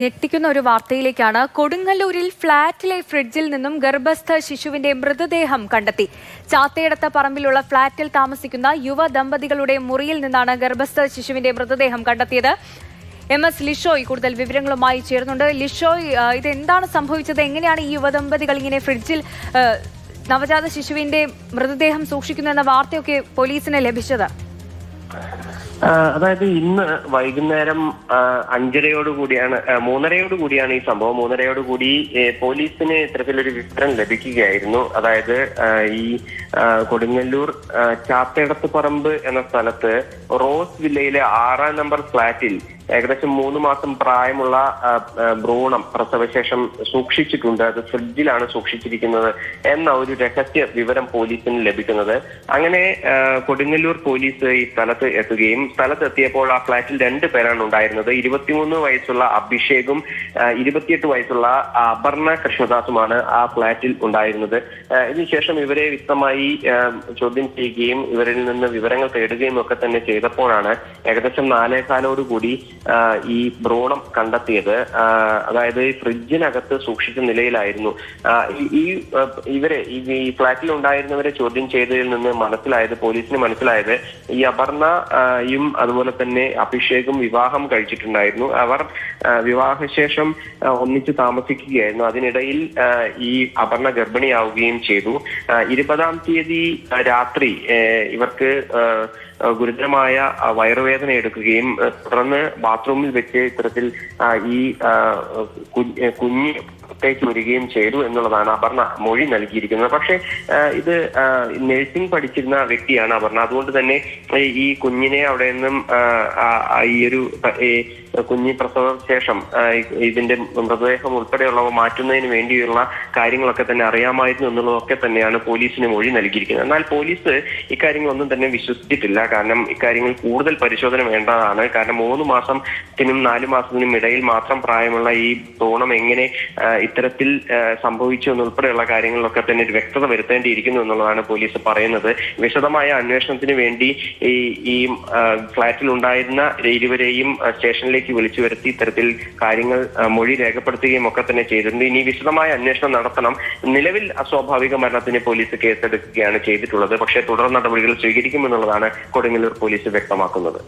ഞെട്ടിക്കുന്ന ഒരു വാർത്തയിലേക്കാണ്. കൊടുങ്ങല്ലൂരിൽ ഫ്ളാറ്റിലെ ഫ്രിഡ്ജിൽ നിന്നും ഗർഭസ്ഥ ശിശുവിന്റെ മൃതദേഹം കണ്ടെത്തി. ചാത്തയടത്ത പറമ്പിലുള്ള ഫ്ളാറ്റിൽ താമസിക്കുന്ന യുവ ദമ്പതികളുടെ മുറിയിൽ നിന്നാണ് ഗർഭസ്ഥ ശിശുവിന്റെ മൃതദേഹം കണ്ടെത്തിയത്. MS ലിഷോയ് കൂടുതൽ വിവരങ്ങളുമായി ചേർന്നുണ്ട്. ലിഷോയ്, ഇതെന്താണ് സംഭവിച്ചത്? എങ്ങനെയാണ് ഈ യുവദമ്പതികൾ ഇങ്ങനെ ഫ്രിഡ്ജിൽ നവജാത ശിശുവിന്റെ മൃതദേഹം സൂക്ഷിക്കുന്നു എന്ന വാർത്തയൊക്കെ പോലീസിന് ലഭിച്ചത്? അതായത് ഇന്ന് വൈകുന്നേരം 5:30യോടുകൂടിയാണ് 3:30യോടുകൂടിയാണ് ഈ സംഭവം. 3:30യോടുകൂടി പോലീസിന് ഇത്തരത്തിലൊരു വിവരം ലഭിക്കുകയായിരുന്നു. അതായത് ഈ കൊടുങ്ങല്ലൂർ ചാത്തയടത്ത് പറമ്പ് എന്ന സ്ഥലത്ത് റോസ് വില്ലയിലെ 6-ാം നമ്പർ ഫ്ളാറ്റിൽ ഏകദേശം 3 മാസം പ്രായമുള്ള ഭ്രൂണം പ്രസവശേഷം സൂക്ഷിച്ചിട്ടുണ്ട്. അത് ഫ്രിഡ്ജിലാണ് സൂക്ഷിച്ചിരിക്കുന്നത് എന്ന ഒരു രഹസ്യ വിവരം പോലീസിന് ലഭിക്കുന്നത്. അങ്ങനെ കൊടുങ്ങല്ലൂർ പോലീസ് ഈ സ്ഥലത്ത് എത്തുകയും സ്ഥലത്തെത്തിയപ്പോൾ ആ ഫ്ളാറ്റിൽ 2 പേരാണ് ഉണ്ടായിരുന്നത്. 23 വയസ്സുള്ള അഭിഷേകും 28 വയസ്സുള്ള അപർണ കൃഷ്ണദാസുമാണ് ആ ഫ്ളാറ്റിൽ ഉണ്ടായിരുന്നത്. ഇതിനുശേഷം ഇവരെ വ്യക്തമായി ചോദ്യം ചെയ്യുകയും ഇവരിൽ നിന്ന് വിവരങ്ങൾ തേടുകയും ഒക്കെ തന്നെ ചെയ്തപ്പോഴാണ് ഏകദേശം 4:15 ഈ ഭ്രൂണം കണ്ടെത്തിയത്. അതായത് ഈ ഫ്രിഡ്ജിനകത്ത് സൂക്ഷിച്ച നിലയിലായിരുന്നു. ഇവരെ ഈ ഫ്ളാറ്റിൽ ഉണ്ടായിരുന്നവരെ ചോദ്യം ചെയ്തതിൽ നിന്ന് പോലീസിന് മനസ്സിലായത് ഈ അപർണയും അതുപോലെ തന്നെ അഭിഷേകും വിവാഹം കഴിച്ചിട്ടുണ്ടായിരുന്നു. അവർ വിവാഹശേഷം ഒന്നിച്ച് താമസിക്കുകയായിരുന്നു. അതിനിടയിൽ ഈ അപർണ ഗർഭിണിയാവുകയും ചെയ്തു. 20-ാം തീയതി രാത്രി ഇവർക്ക് ഗുരുതരമായ വയറുവേദന എടുക്കുകയും തുടർന്ന് ബാത്റൂമിൽ വെച്ച് ഇത്തരത്തിൽ ഈ കുഞ്ഞ് പുറത്തേക്ക് വരികയും ചെയ്തു എന്നുള്ളതാണ് അപർണ മൊഴി നൽകിയിരിക്കുന്നത്. പക്ഷേ ഇത് നഴ്സിംഗ് പഠിച്ചിരുന്ന വ്യക്തിയാണ് അപർണ. അതുകൊണ്ട് തന്നെ ഈ കുഞ്ഞിനെ അവിടെ നിന്നും ഈ ഒരു കുഞ്ഞി പ്രസവ ശേഷം ഇതിന്റെ മൃതദേഹം ഉൾപ്പെടെയുള്ളവ മാറ്റുന്നതിന് വേണ്ടിയുള്ള കാര്യങ്ങളൊക്കെ തന്നെ അറിയാമായിരുന്നു എന്നുള്ളതൊക്കെ തന്നെയാണ് പോലീസിന് മൊഴി നൽകിയിരിക്കുന്നത്. എന്നാൽ പോലീസ് ഇക്കാര്യങ്ങളൊന്നും തന്നെ വിശ്വസിച്ചിട്ടില്ല. കാരണം ഇക്കാര്യങ്ങൾ കൂടുതൽ പരിശോധന വേണ്ടതാണ്. കാരണം 3 മാസത്തിനും 4 മാസത്തിനും ഇടയിൽ മാത്രം പ്രായമുള്ള ഈ ഭ്രൂണം എങ്ങനെ ഇത്തരത്തിൽ സംഭവിച്ചു എന്നുൾപ്പെടെയുള്ള കാര്യങ്ങളിലൊക്കെ തന്നെ ഒരു വ്യക്തത വരുത്തേണ്ടിയിരിക്കുന്നു എന്നുള്ളതാണ് പോലീസ് പറയുന്നത്. വിശദമായ അന്വേഷണത്തിന് വേണ്ടി ഈ ഫ്ളാറ്റിൽ ഉണ്ടായിരുന്ന ഇരുവരെയും സ്റ്റേഷനിലേക്ക് വിളിച്ചു വരുത്തി ഇത്തരത്തിൽ കാര്യങ്ങൾ മൊഴി രേഖപ്പെടുത്തുകയും ഒക്കെ തന്നെ ചെയ്തിട്ടുണ്ട്. ഇനി വിശദമായ അന്വേഷണം നടത്തണം. നിലവിൽ അസ്വാഭാവിക മരണത്തിന് പോലീസ് കേസെടുക്കുകയാണ് ചെയ്തിട്ടുള്ളത്. പക്ഷേ തുടർ നടപടികൾ സ്വീകരിക്കുമെന്നുള്ളതാണ് കൊടുങ്ങല്ലൂർ പോലീസ് വ്യക്തമാക്കുന്നത്.